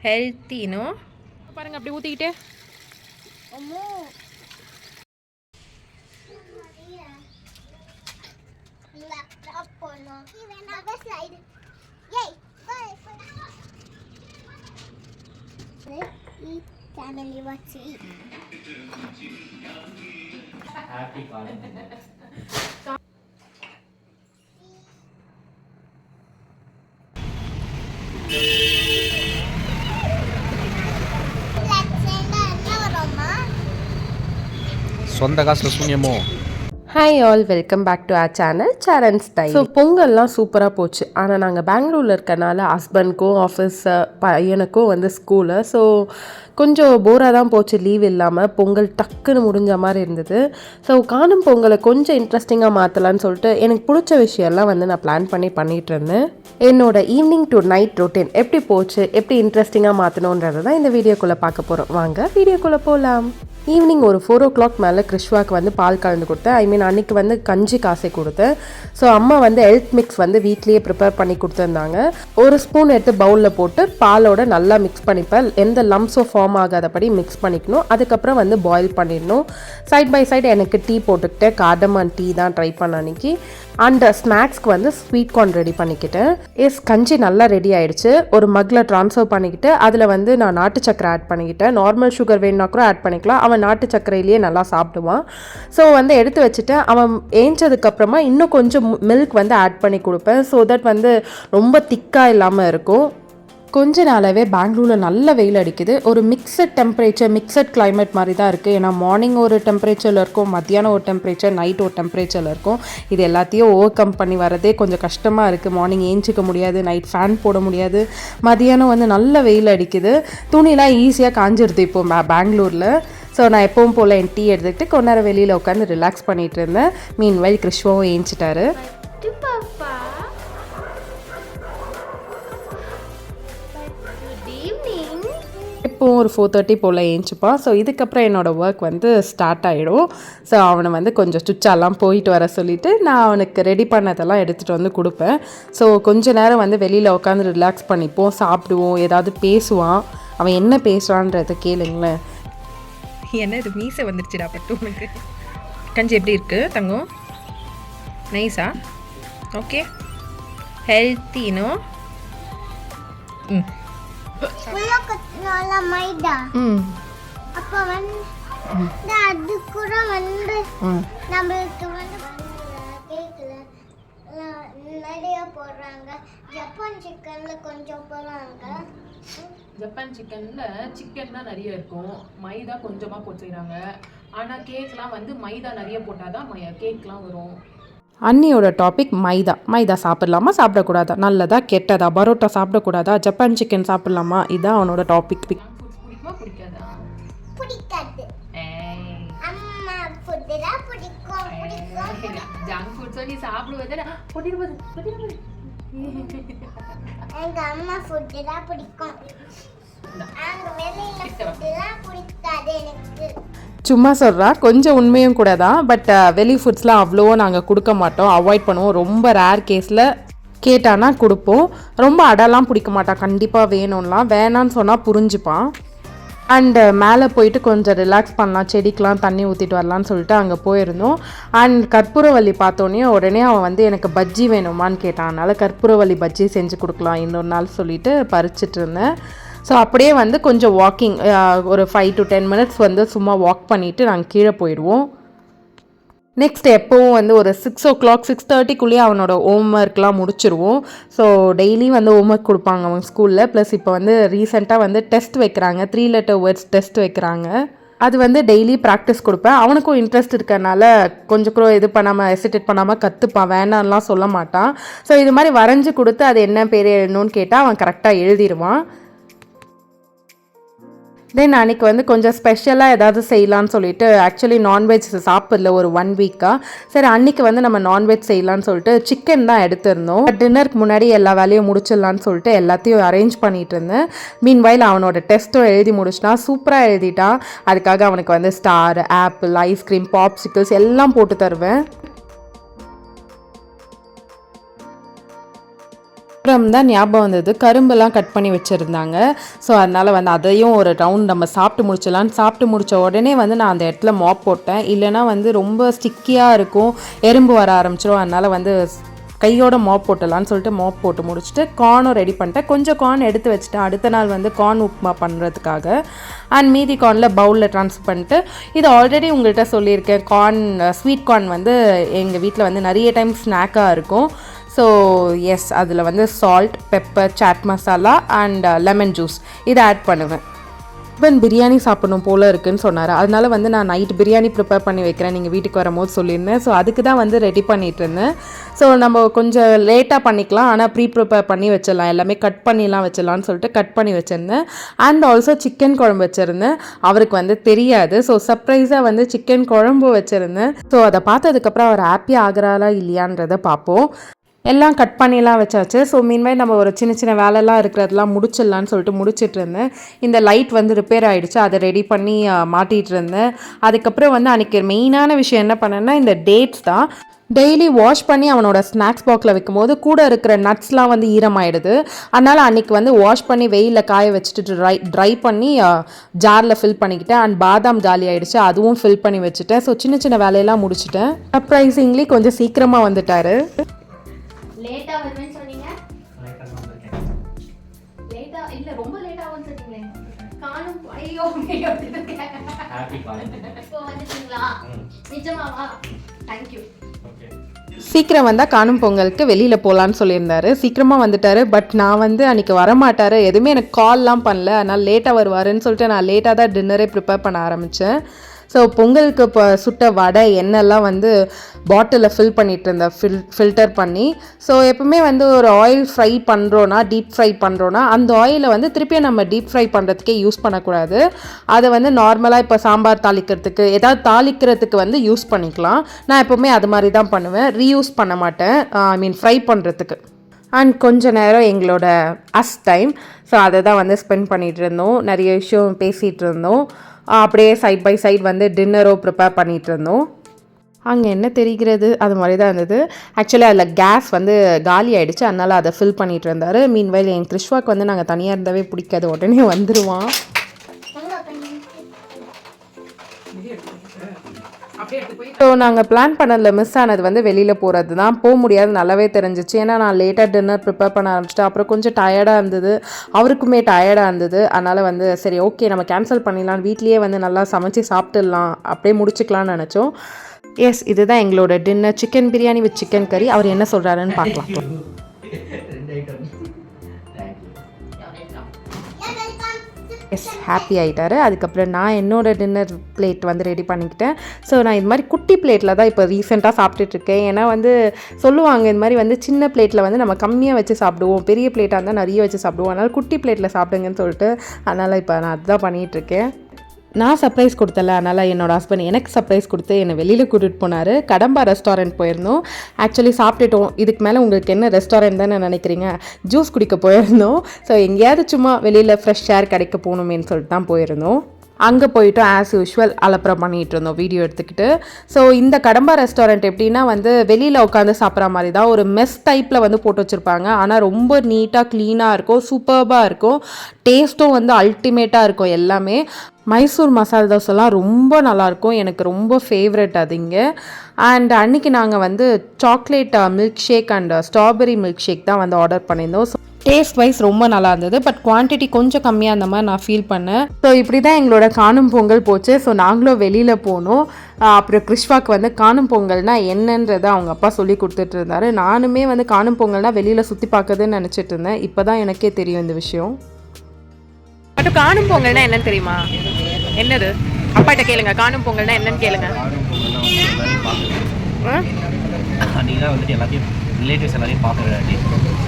Healthy no பாருங்க அப்படி ஊற்றிக்கிட்டு Family wants to eat. Happy சொந்த காசில் சூன்யமோ. Hi all, welcome back to our channel Charan style. So பொங்கல்லாம் சூப்பராக போச்சு. ஆனால் நாங்கள் பெங்களூரில் இருக்கனால ஹஸ்பண்ட்க்கும் ஆஃபீஸ் பையனுக்கும் வந்து ஸ்கூலு. ஸோ கொஞ்சம் போராக தான் போச்சு லீவ் இல்லாமல். பொங்கல் டக்குன்னு முடிஞ்ச மாதிரி இருந்தது. ஸோ காணும் பொங்கலை கொஞ்சம் இன்ட்ரெஸ்டிங்காக மாற்றலான்னு சொல்லிட்டு எனக்கு பிடிச்ச விஷயம்லாம் வந்து நான் பிளான் பண்ணிகிட்டு இருந்தேன். என்னோட ஈவினிங் டு நைட் ரொட்டீன் எப்படி போச்சு, எப்படி இன்ட்ரெஸ்டிங்காக மாற்றணுன்றது தான் இந்த வீடியோக்குள்ளே பார்க்க போகிறோம். வாங்க வீடியோக்குள்ளே போகலாம். ஈவினிங் ஒரு 4 o'clock மேலே கிறிஷ்வாக்கு வந்து பால் கலந்து கொடுத்தேன். ஐ மீன் அன்றைக்கி வந்து கஞ்சி காசை கொடுத்தேன். ஸோ அம்மா வந்து ஹெல்த் மிக்ஸ் வந்து வீட்லேயே ப்ரிப்பேர் பண்ணி கொடுத்துருந்தாங்க. ஒரு ஸ்பூன் எடுத்து பவுலில் போட்டு பாலோட நல்லா மிக்ஸ் பண்ணிப்பேன். எந்த லம்ஸோ ஃபார்ம் ஆகாதபடி மிக்ஸ் பண்ணிக்கணும். அதுக்கப்புறம் வந்து பாயில் பண்ணிடணும். சைட் பை சைடு எனக்கு டீ போட்டுக்கிட்டேன். கார்டமன் டீ தான் ட்ரை பண்ண அன்றைக்கி. அண்ட் ஸ்நாக்ஸ்க்கு வந்து ஸ்வீட் கார்ன் ரெடி பண்ணிக்கிட்டேன். கஞ்சி நல்லா ரெடி ஆகிடுச்சு. ஒரு மக்கில் ட்ரான்ஸ்ஃபர் பண்ணிக்கிட்டு அதில் வந்து நான் நாட்டு சக்கரை ஆட் பண்ணிக்கிட்டேன். நார்மல் சுகர் வேணுன்னா கூட ஆட் பண்ணிக்கலாம். அவன் நாட்டு சக்கரையிலேயே நல்லா சாப்பிடுவான். ஸோ வந்து எடுத்து வச்சுட்டு அவன் ஏஞ்சதுக்கப்புறமா இன்னும் கொஞ்சம் மில்க் வந்து ஆட் பண்ணி கொடுப்பேன். ஸோ தட் வந்து ரொம்ப திக்காக இல்லாமல் இருக்கும். கொஞ்ச நாளாகவே பெங்களூரில் நல்ல வெயில் அடிக்குது. ஒரு மிக்சட் டெம்பரேச்சர், மிக்சட் கிளைமேட் மாதிரி தான் இருக்குது. ஏன்னா மார்னிங் ஒரு டெம்பரேச்சரில் இருக்கும், மத்தியானம் ஒரு டெம்பரேச்சர், நைட் ஒரு டெம்பரேச்சரில் இருக்கும். இது எல்லாத்தையும் ஓவர் கம் பண்ணி வரதே கொஞ்சம் கஷ்டமாக இருக்குது. மார்னிங் ஏஞ்சிக்க முடியாது, நைட் ஃபேன் போட முடியாது, மதியானம் வந்து நல்ல வெயில் அடிக்குது. துணிலாம் ஈஸியாக காஞ்சிருது இப்போது பெங்களூரில். ஸோ நான் எப்பவும் போல் என் டீ எடுத்துக்கிட்டு கொஞ்ச நேரம் வெளியில் உட்காந்து ரிலாக்ஸ் பண்ணிகிட்டு இருந்தேன். மீன்வைல் கிறிஷ்வாவும் ஏஞ்சிட்டாரு. இப்போது ஒரு 4:30 போல் ஏஞ்சிப்பான். ஸோ இதுக்கப்புறம் என்னோடய ஒர்க் வந்து ஸ்டார்ட் ஆகிடும். ஸோ அவனை வந்து கொஞ்சம் சுச்சாலாம் போயிட்டு வர சொல்லிவிட்டு நான் அவனுக்கு ரெடி பண்ணதெல்லாம் எடுத்துகிட்டு வந்து கொடுப்பேன். ஸோ கொஞ்ச நேரம் வந்து வெளியில் உட்காந்து ரிலாக்ஸ் பண்ணிப்போம், சாப்பிடுவோம், ஏதாவது பேசுவான். அவன் என்ன பேசுகிறான்றதை கேளுங்களேன். என்ன இது மீசை வந்துருச்சுடா பட்டு உனக்கு. கஞ்சி எப்படி இருக்குது தங்கம்? நைஸா? ஓகே, ஹெல்த்தினோ? மைதா அப்ப வந்து அது கூட வந்து நம்மளுக்கு வந்து கேக்ல நிறைய போடுறாங்க. ஜப்பான் சிக்கன்ல கொஞ்சம் போடுறாங்க. ஜப்பான் சிக்கன் தான் நிறைய இருக்கும், மைதா கொஞ்சமாக போட்டு செய்கிறாங்க. ஆனால் கேக்லாம் வந்து மைதா நிறைய போட்டால் தான் கேக்லாம் வரும். அண்ணியோட டாபிக் மைதா சாப்பிடலாமா சாப்பிடக்கூடாதா, நல்லதா கெட்டதா, பரோட்டா சாப்பிடக்கூடாதா, ஜப்பான் சிக்கன் சாப்பிடலாமா, இதுதான் அவனோட டாபிக். பிடிக்குமா பிடிக்காதா? பிடிக்காது. அம்மா ஃபுட் தான் பிடிக்கும். ஜங்க் ஃபுட் சொல்லி சாப்பிடுவதே எங்க அம்மா ஃபுட் தான் பிடிக்கும். அங்க வெளியில ஃபுட்லாம் பிடிக்காது எனக்கு. சும்மா சொல்கிறா, கொஞ்சம் உண்மையும் கூட தான். பட் வெளி ஃபுட்ஸ்லாம் அவ்வளோ நாங்கள் கொடுக்க மாட்டோம், அவாய்ட் பண்ணுவோம். ரொம்ப ரேர் கேஸில் கேட்டானா கொடுப்போம். ரொம்ப அடலாம் பிடிக்க மாட்டான், கண்டிப்பாக வேணும்லாம். வேணான்னு சொன்னால் புரிஞ்சுப்பான். அண்டு மேலே போயிட்டு கொஞ்சம் ரிலாக்ஸ் பண்ணலாம், செடிக்கெலாம் தண்ணி ஊற்றிட்டு வரலான்னு சொல்லிட்டு அங்கே போயிருந்தோம். அண்ட் கற்பூரவல்லி பார்த்தோன்னே உடனே அவன் வந்து எனக்கு பஜ்ஜி வேணுமான்னு கேட்டான். அதனால் கற்பூரவல்லி பஜ்ஜி செஞ்சு கொடுக்கலாம் இன்னொரு நாள் சொல்லிட்டு பறிச்சிட்டு இருந்தேன். ஸோ அப்படியே வந்து கொஞ்சம் வாக்கிங், ஒரு 5 to 10 minutes வந்து சும்மா வாக் பண்ணிவிட்டு நாங்கள் கீழே போயிடுவோம். நெக்ஸ்ட் எப்போவும் வந்து ஒரு 6 o'clock 6:30க்குள்ளேயே அவனோட ஹோம் ஒர்க்லாம் முடிச்சிருவோம். ஸோ டெய்லி வந்து ஹோம் ஒர்க் கொடுப்பாங்க அவங்க ஸ்கூலில். ப்ளஸ் இப்போ வந்து ரீசெண்டாக வந்து டெஸ்ட் வைக்கிறாங்க, 3 letter words டெஸ்ட் வைக்கிறாங்க. அது வந்து டெய்லி ப்ராக்டிஸ் கொடுப்பேன். அவனுக்கும் இன்ட்ரெஸ்ட் இருக்கனால கொஞ்சம் கூட இது பண்ணாமல் ஹெசிடேட் பண்ணாமல் கற்றுப்பான், வேணான்லாம் சொல்ல மாட்டான். ஸோ இது மாதிரி வரைஞ்சி கொடுத்து அது என்ன பேர் எழுதணும்னு கேட்டால் அவன் கரெக்டாக எழுதிடுவான். தென் அன்றைக்கி வந்து கொஞ்சம் ஸ்பெஷலாக ஏதாவது செய்யலான்னு சொல்லிட்டு, ஆக்சுவலி நான்வெஜ் சாப்பிடல ஒரு 1 week-ஆக. சரி அன்றைக்கி வந்து நம்ம நான்வெஜ் செய்யலான்னு சொல்லிட்டு சிக்கன் தான் எடுத்திருந்தோம். டின்னருக்கு முன்னாடி எல்லா வேலையும் முடிச்சிடலான்னு சொல்லிட்டு எல்லாத்தையும் அரேஞ்ச் பண்ணிகிட்டு இருந்தேன். மீன்வைல் அவனோட டெஸ்ட்டும் எழுதி முடிச்சிட்டான், சூப்பராக எழுதிட்டான். அதுக்காக அவனுக்கு வந்து ஸ்டார், ஆப்பிள், ஐஸ்கிரீம், பாப்சிக்கிள்ஸ் எல்லாம் போட்டு தருவேன். அப்புறம் தான் ஞாபகம் வந்தது, கரும்பெல்லாம் கட் பண்ணி வச்சுருந்தாங்க. ஸோ அதனால் வந்து அதையும் ஒரு ரவுண்ட் நம்ம சாப்பிட்டு முடிச்சிடலான்னு சாப்பிட்டு முடித்த உடனே வந்து நான் அந்த இடத்துல மாப் போட்டேன். இல்லைனா வந்து ரொம்ப ஸ்டிக்கியாக இருக்கும், எறும்பு வர ஆரம்பிச்சிடும். அதனால் வந்து கையோட மாப் போட்டலான்னு சொல்லிட்டு மாப் போட்டு முடிச்சுட்டு கார்னும் ரெடி பண்ணிட்டேன். கொஞ்சம் கார்ன் எடுத்து வச்சுட்டேன் அடுத்த நாள் வந்து கார்ன் உப்புமா பண்ணுறதுக்காக. அண்ட் மீதி கார்னில் பவுலில் ட்ரான்ஸ்ஃபர் பண்ணிட்டு, இது ஆல்ரெடி உங்கள்கிட்ட சொல்லியிருக்கேன், கார்ன் ஸ்வீட் கார்ன் வந்து எங்கள் வீட்டில் வந்து நிறைய டைம் ஸ்நாக்காக இருக்கும். ஸோ எஸ், அதில் வந்து salt, pepper, chaat masala and lemon juice இதை ஆட் பண்ணுவேன். ஹஸ்பண்ட் பிரியாணி சாப்பிடணும் போல் இருக்குன்னு சொன்னார். அதனால வந்து நான் நைட் பிரியாணி ப்ரிப்பேர் பண்ணி வைக்கிறேன், நீங்கள் வீட்டுக்கு வரும்போது சொல்லியிருந்தேன். ஸோ அதுக்கு தான் வந்து ரெடி பண்ணிகிட்டு இருந்தேன். ஸோ நம்ம கொஞ்சம் லேட்டாக பண்ணிக்கலாம், ஆனால் ப்ரிப்பேர் பண்ணி வச்சிடலாம், எல்லாமே கட் பண்ணிலாம் வச்சிடலான்னு சொல்லிட்டு கட் பண்ணி வச்சுருந்தேன். அண்ட் ஆல்சோ சிக்கன் குழம்பு வச்சுருந்தேன். அவருக்கு வந்து தெரியாது. ஸோ சர்ப்ரைஸாக வந்து சிக்கன் குழம்பு வச்சுருந்தேன். ஸோ அதை பார்த்ததுக்கப்புறம் அவர் ஹாப்பியாக ஆகிறாரா இல்லையான்றதை பார்ப்போம். எல்லாம் கட் பண்ணிலாம் வச்சாச்சு. ஸோ மீன்வாய் நம்ம ஒரு சின்ன சின்ன வேலைலாம் இருக்கிறதெல்லாம் முடிச்சிடலான்னு சொல்லிட்டு முடிச்சிட்டு இருந்தேன். இந்த லைட் வந்து ரிப்பேர் ஆகிடுச்சு, அதை ரெடி பண்ணி மாட்டிகிட்டு இருந்தேன். அதுக்கப்புறம் வந்து அன்றைக்கி மெயினான விஷயம் என்ன பண்ணேன்னா, இந்த டேட்ஸ் தான். டெய்லி வாஷ் பண்ணி அவனோட ஸ்நாக்ஸ் பாக்ஸில் வைக்கும் போது கூட இருக்கிற நட்ஸ்லாம் வந்து ஈரமாயிடுது. அதனால் அன்றைக்கி வந்து வாஷ் பண்ணி வெயிலில் காய வச்சுட்டு ட்ரை பண்ணி ஜாரில் ஃபில் பண்ணிக்கிட்டேன். அண்ட் பாதாம் ஜாலி ஆகிடுச்சு, அதுவும் ஃபில் பண்ணி வச்சுட்டேன். ஸோ சின்ன சின்ன வேலையெல்லாம் முடிச்சுட்டேன். சர்ப்ரைசிங்லி கொஞ்சம் சீக்கிரமாக வந்துட்டார். லேட்டா வருவேன்னு சொன்னீங்க, லேட்டா இல்ல ரொம்ப லேட்டா ஆகும்னு சொன்னீங்களே. காணும் ஐயோ ஹேப்பி காணும் இப்போ வந்துட்டீங்களா? நிஜமாவா? Thank you. சீக்கிரம் வந்தால் காணும் பொங்கலுக்கு வெளியில் போகலான்னு சொல்லியிருந்தாரு. சீக்கிரமாக வந்துட்டார். பட் நான் வந்து அன்றைக்கி வரமாட்டார், எதுவுமே எனக்கு கால்லாம் பண்ணல. அதனால் லேட்டாக வருவாருன்னு சொல்லிட்டு நான் லேட்டாக தான் டின்னரே ப்ரிப்பேர் பண்ண ஆரம்பித்தேன். ஸோ பொங்கலுக்கு இப்போ சுட்ட வடை எண்ணெய்லாம் வந்து பாட்டிலில் ஃபில் பண்ணிகிட்டு இருந்தேன், ஃபில்டர் பண்ணி. ஸோ எப்பவுமே வந்து ஒரு ஆயில் ஃப்ரை பண்ணுறோன்னா, டீப் ஃப்ரை பண்ணுறோன்னா, அந்த ஆயிலை வந்து திருப்பியும் நம்ம டீப் ஃப்ரை பண்ணுறதுக்கே யூஸ் பண்ணக்கூடாது. அதை வந்து நார்மலாக இப்போ சாம்பார் தாளிக்கிறதுக்கு, ஏதாவது தாளிக்கிறதுக்கு வந்து யூஸ் பண்ணிக்கலாம். நான் எப்போவுமே அது மாதிரி தான் பண்ணுவேன், ரீயூஸ் பண்ண மாட்டேன், ஐ மீன் ஃப்ரை பண்ணுறதுக்கு. அண்ட் கொஞ்ச நேரம் எங்களோட டைம், ஸோ அதை தான் வந்து ஸ்பெண்ட் பண்ணிகிட்டு இருந்தோம், நிறைய விஷயம் பேசிகிட்டு இருந்தோம். அப்படியே சைட் பை சைட் வந்து டின்னரோ ப்ரிப்பேர் பண்ணிகிட்டு இருந்தோம். அங்கே என்ன தெரிகிறது, அது மாதிரி தான் இருந்தது. ஆக்சுவலி அதில் கேஸ் வந்து காலி ஆகிடுச்சு, அதனால் அதை ஃபில் பண்ணிகிட்டு இருந்தார். மீன்வைல் என் கிறிஷ்வாக்கு வந்து நாங்கள் தனியாக இருந்தாவே பிடிக்காது, உடனே வந்துடுவான். ஸோ நாங்கள் பிளான் பண்ணதில் மிஸ் ஆனது வந்து வெளியில் போகிறது தான். போக முடியாது நல்லாவே தெரிஞ்சிச்சு. ஏன்னா நான் லேட்டாக டின்னர் ப்ரிப்பேர் பண்ண ஆரம்பிச்சிட்டேன். அப்புறம் கொஞ்சம் டயர்டாக இருந்தது, அவருக்குமே டயர்டாக இருந்தது. அதனால் வந்து சரி ஓகே நம்ம கேன்சல் பண்ணிடலாம், வீட்லேயே வந்து நல்லா சமைச்சு சாப்பிட்டுடலாம், அப்படியே முடிச்சுக்கலான்னு நினச்சோம். எஸ், இதுதான் எங்களோட dinner, chicken biryani with chicken கறி. அவர் என்ன சொல்கிறாருன்னு பார்க்கலாம். எஸ், ஹாப்பி ஆகிட்டார். அதுக்கப்புறம் நான் என்னோடய டின்னர் பிளேட் வந்து ரெடி பண்ணிக்கிட்டேன். ஸோ நான் இது மாதிரி குட்டி பிளேட்டில் தான் இப்போ ரீசெண்டாக சாப்பிட்டுட்ருக்கேன். ஏன்னா வந்து சொல்லுவாங்க இது மாதிரி வந்து சின்ன பிளேட்டில் வந்து நம்ம கம்மியாக வச்சு சாப்பிடுவோம், பெரிய பிளேட்டாக இருந்தால் நிறைய வச்சு சாப்பிடுவோம், அதனால் குட்டி பிளேட்டில் சாப்பிடுங்கன்னு சொல்லிட்டு அதனால் இப்போ நான் அதுதான் பண்ணிகிட்ருக்கேன். நான் சர்ப்ரைஸ் கொடுத்தல, அதனால் என்னோடய ஹஸ்பண்ட் எனக்கு சர்ப்ரைஸ் கொடுத்து என்னை வெளியில் கூட்டிகிட்டு போனார். கடம்பா ரெஸ்டாரண்ட் போயிருந்தோம். ஆக்சுவலி சாப்பிட்டுட்டோம். இதுக்கு மேலே உங்களுக்கு என்ன ரெஸ்டாரண்ட் தானே நினைக்கிறீங்க, ஜூஸ் குடிக்க போயிருந்தோம். ஸோ எங்கேயாவது சும்மா வெளியில் ஃப்ரெஷ் ஏர் கிடைக்க போகணுமேன்னு சொல்லிட்டு தான் போயிருந்தோம். அங்கே போய்ட்டு ஆஸ் யூஷுவல் அலப்பறம் பண்ணிகிட்டு இருந்தோம் வீடியோ எடுத்துக்கிட்டு. ஸோ இந்த கடம்பா ரெஸ்டாரண்ட் எப்படின்னா வந்து வெளியில் உட்காந்து சாப்பிட்ற மாதிரி தான், ஒரு மெஸ் டைப்பில் வந்து போட்டு வச்சுருப்பாங்க. ஆனால் ரொம்ப நீட்டாக க்ளீனாக இருக்கும், சூப்பர்பாக இருக்கும், டேஸ்ட்டும் வந்து அல்டிமேட்டாக இருக்கும் எல்லாமே. மைசூர் மசாலா தோசைலாம் ரொம்ப நல்லாயிருக்கும், எனக்கு ரொம்ப ஃபேவரட் அது இங்கே. அண்ட் அன்றைக்கி நாங்கள் வந்து chocolate milkshake and strawberry milkshake தான் வந்து ஆர்டர் பண்ணியிருந்தோம். ஸோ டேஸ்ட் வைஸ் ரொம்ப நல்லா இருந்தது, பட் குவான்டிட்டி கொஞ்சம் கம்மியாக இருந்த மாதிரி நான் ஃபீல் பண்ணேன். ஸோ இப்படி தான் எங்களோட காணும் பொங்கல் போச்சு. ஸோ நாங்களும் வெளியில் போனோம். அப்புறம் கிறிஷ்வாக்கு வந்து காணும் பொங்கல்னால் என்னன்றதை அவங்க அப்பா சொல்லி கொடுத்துட்டு இருந்தாரு. நானுமே வந்து காணும் பொங்கல்னால் வெளியில் சுற்றி பார்க்குதுன்னு நினச்சிட்டு இருந்தேன். இப்போ தான் எனக்கே தெரியும் இந்த விஷயம். பட் காணும் பொங்கல்னா என்னன்னு தெரியுமா? என்னது அப்பாட்ட கேளுங்க, காணும் பொங்கல்னா என்னன்னு கேளுங்க. ரிலேட்டிவ்ஸ் எல்லாரையும் பார்க்குற டே.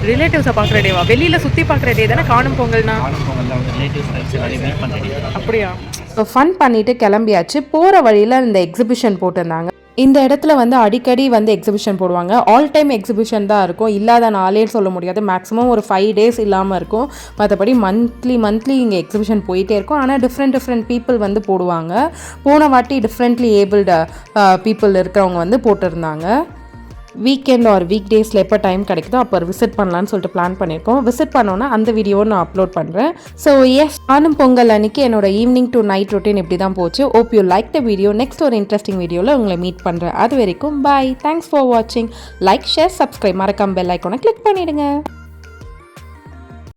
ரிலேட்டிவ்ஸை பார்க்குற டேவா? வெளியில் சுற்றி பார்க்குற டே தானே காணும் பொங்கல்னா? காணும் பொங்கலில் வந்து ரிலேட்டிவ்ஸ் எல்லாரையும் மீட் பண்ணுற டே. அப்படியா? ஸோ ஃபன் பண்ணிவிட்டு கிளம்பியாச்சு. போகிற வழியில் இந்த எக்ஸிபிஷன் போட்டிருந்தாங்க. இந்த இடத்துல வந்து அடிக்கடி வந்து எக்ஸிபிஷன் போடுவாங்க. ஆல் டைம் எக்ஸிபிஷன் தான் இருக்கும், இல்லாத நாளே சொல்ல முடியாது. மேக்ஸிமம் ஒரு 5 days இல்லாமல் இருக்கும். மற்றபடி மந்த்லி இங்கே எக்ஸிபிஷன் போயிட்டே இருக்கும். ஆனால் டிஃப்ரெண்ட் பீப்புள் வந்து போடுவாங்க. போன வாட்டி டிஃப்ரெண்ட்லி ஏபிள்டு பீப்புள் இருக்கிறவங்க வந்து போட்டிருந்தாங்க. வீக்கெண்ட் ஆர் வீக் டேஸில் எப்போ டைம் கிடைக்குதோ அப்போ விசிட் பண்ணலான்னு சொல்லிட்டு பிளான் பண்ணியிருக்கோம். விசிட் பண்ணோன்னா அந்த வீடியோவை நான் அப்லோட் பண்ணுறேன். ஸோ எஸ், காணும் பொங்கல் அன்னைக்கு என்னோட ஈவினிங் டு நைட் ரொட்டீன் இப்படி தான் போச்சு. Hope you like the video. Next ஒரு இன்ட்ரெஸ்டிங் வீடியோவில் உங்களை மீட் பண்ணுறேன். அது வரைக்கும் பாய். தேங்க்ஸ் ஃபார் வாட்சிங். லைக், ஷேர், சப்ஸ்கிரைப், மறக்காம பெல் ஐக்கானை கிளிக் பண்ணிடுங்க.